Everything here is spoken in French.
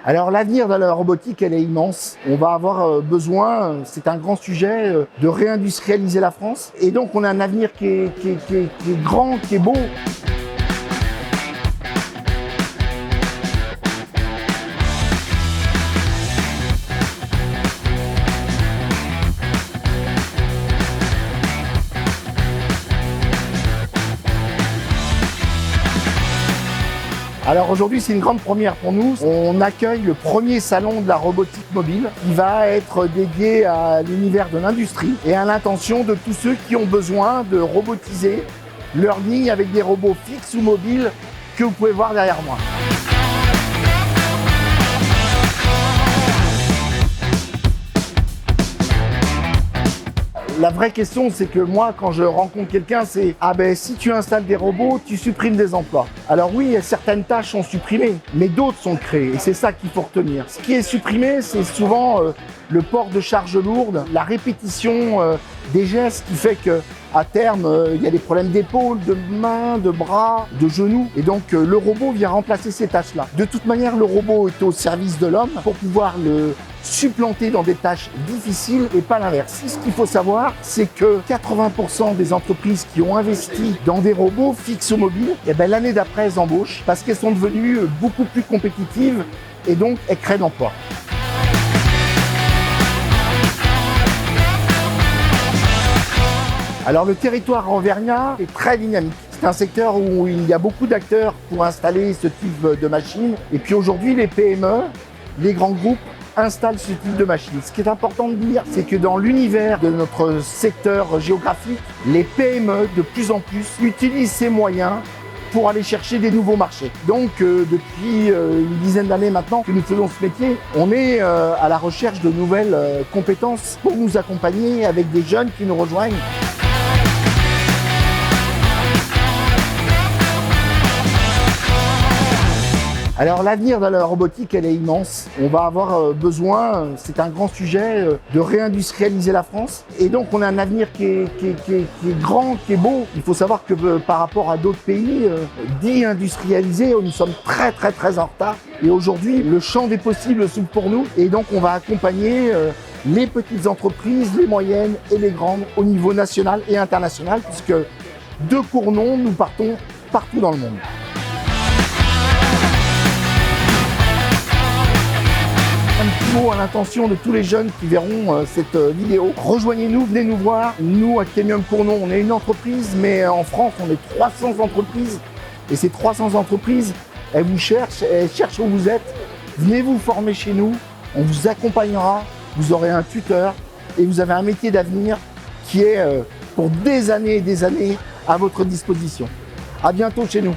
Alors l'avenir de la robotique, elle est immense. On va avoir besoin, c'est un grand sujet, de réindustrialiser la France. Et donc on a un avenir qui est grand, qui est beau. Alors aujourd'hui, c'est une grande première pour nous. On accueille le premier salon de la robotique mobile qui va être dédié à l'univers de l'industrie et à l'intention de tous ceux qui ont besoin de robotiser leur ligne avec des robots fixes ou mobiles que vous pouvez voir derrière moi. La vraie question, c'est que moi, quand je rencontre quelqu'un, c'est « Ah ben, si tu installes des robots, tu supprimes des emplois. » Alors oui, certaines tâches sont supprimées, mais d'autres sont créées, et c'est ça qu'il faut retenir. Ce qui est supprimé, c'est souvent le port de charges lourdes, la répétition des gestes qui fait que à terme, il y a des problèmes d'épaule, de mains, de bras, de genoux. Et donc, le robot vient remplacer ces tâches-là. De toute manière, le robot est au service de l'homme pour pouvoir le supplanter dans des tâches difficiles et pas l'inverse. Ce qu'il faut savoir, c'est que 80% des entreprises qui ont investi dans des robots fixes ou mobiles, et ben, l'année d'après, elles embauchent parce qu'elles sont devenues beaucoup plus compétitives et donc elles créent d'emplois. Alors le territoire auvergnat est très dynamique. C'est un secteur où il y a beaucoup d'acteurs pour installer ce type de machine. Et puis aujourd'hui, les PME, les grands groupes installent ce type de machine. Ce qui est important de dire, c'est que dans l'univers de notre secteur géographique, les PME de plus en plus utilisent ces moyens pour aller chercher des nouveaux marchés. Donc depuis une dizaine d'années maintenant que nous faisons ce métier, on est à la recherche de nouvelles compétences pour nous accompagner avec des jeunes qui nous rejoignent. Alors l'avenir de la robotique, elle est immense. On va avoir besoin, c'est un grand sujet, de réindustrialiser la France. Et donc on a un avenir qui est grand, qui est beau. Il faut savoir que par rapport à d'autres pays dits industrialisés, nous sommes très en retard. Et aujourd'hui, le champ des possibles s'ouvre pour nous. Et donc on va accompagner les petites entreprises, les moyennes et les grandes au niveau national et international, puisque de Cournon, nous partons partout dans le monde. Un petit mot à l'intention de tous les jeunes qui verront cette vidéo. Rejoignez-nous, venez nous voir. Nous, à Chemium Cournon, on est une entreprise, mais en France, on est 300 entreprises. Et ces 300 entreprises, elles vous cherchent, elles cherchent où vous êtes. Venez vous former chez nous, on vous accompagnera, vous aurez un tuteur et vous avez un métier d'avenir qui est pour des années et des années à votre disposition. À bientôt chez nous.